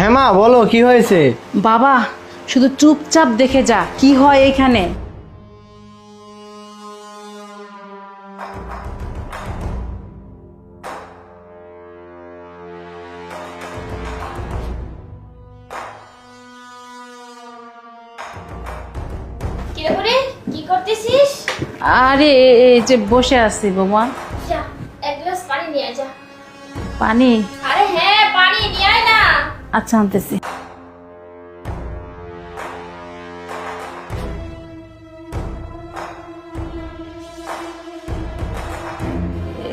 হ্যাঁ মা, বলো কি হয়েছে? বাবা শুধু চুপচাপ দেখে যা কি হয় এখানে। কি রে বুড়ি, কি করতেছিস? আরে এই যে বসে আছি বৌমা। যা এক গ্লাস পানি নিয়ে আয়, যা। পানি? আরে হ্যাঁ, পানি নিয়ে আয় না। আচ্ছা আনতেছি।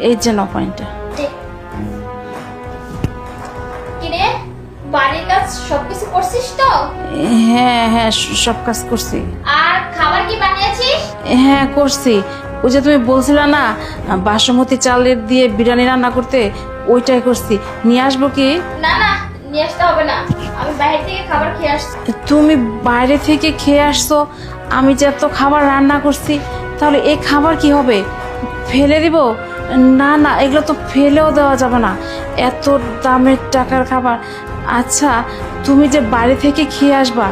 এই যে ন পয়েন্টটা। দে। কি রে, বাড়ির কাজ সবকিছু করছিস তো? হ্যাঁ হ্যাঁ, সব কাজ করছি। আর খাবার কি বানিয়েছিস? হ্যাঁ করছি। ওই যে তুমি বলছিলে না বাসমতি চালের দিয়ে বিরিয়ানি রান্না করতে, ওইটাই করছি। নিয়ে আসবো কি? না না, নিয়ে আসতে হবে না, আমি বাইরে থেকে খাবার খেয়ে আসছি। তুমি বাইরে থেকে খেয়ে আসছো, আমি যে এত খাবার রান্না করছি, তাহলে এই খাবার কি হবে? ফেলে দিব? না না, এগুলো তো ফেলেও দেওয়া যাবে না, এত দামের টাকার খাবার। আচ্ছা তুমি যে বাইরে থেকে খেয়ে আসবা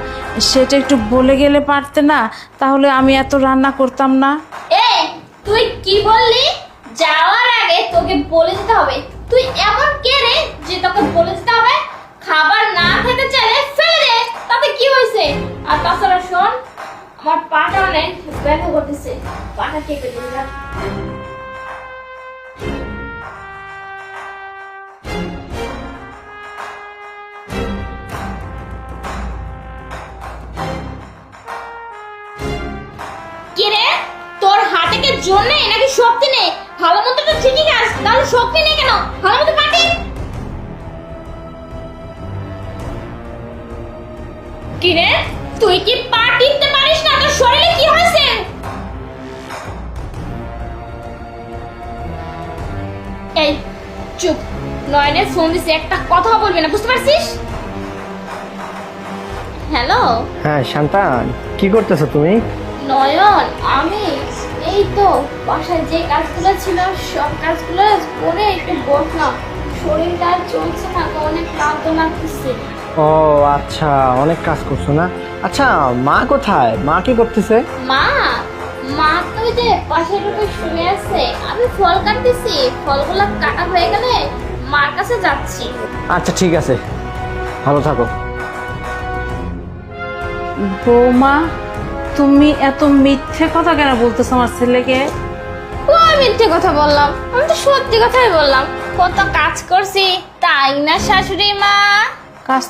সেটা একটু বলে গেলে পারতে না? তাহলে আমি এত রান্না করতাম না। এই তুই কি বললি? যাওয়ার আগে তোকে বলে যেতে হবে। তুই এমন কে রে যে তোকে বলে যেতে হবে? খাবার না খেতে চাইলে ফেলে দে, তাতে কি হয়েছে? আর তাছাড়া শোন, আমার পাটা অনেক ব্যথা করতেছে, পাটা কেটে দিবি না। কি রে, তোর হাতে কি জোর নেই নাকি শক্তি নেই? ভালো মতো তো ঠিকই খাস, তাহলে শক্তি নেই কেন? ভালো মতো কাটি। কি রে, তুই কি পা টিপতে পারিস না? তোর শরীরে কি হয়েছে? এই চুপ, নয়নে ফোন দিছে, একটা কথা বলবি না, বুঝতে পারছিস? হ্যালো। হ্যাঁ শান্তান, কি করতেছো তুমি? নয়ন, আমি এই তো বাসায় যে কাজগুলো ছিল সব কাজগুলো করে একটু বসলাম। শরীরটা আর চলছে না তো, অনেক ক্লান্ত লাগতেছে। ও আচ্ছা, অনেক কাজ করছো না? আচ্ছা মা কোথায়? মা কি করতেছে? মা মা তো ওই যে পাশের রুমে শুয়ে আছে, আমি ফল কাটতেছি, ফলগুলো কাটা হয়ে গেলে মার কাছে যাচ্ছি। আচ্ছা ঠিক আছে, ভালো থাকো। বৌমা তুমি এত মিথ্যে কথা কেন বলতেছো আমার ছেলেকে? ওই মিথ্যে কথা বললাম? আমি তো সত্যি কথাই বললাম। কত কাজ করছি তাই না শাশুড়ি মা? কাজ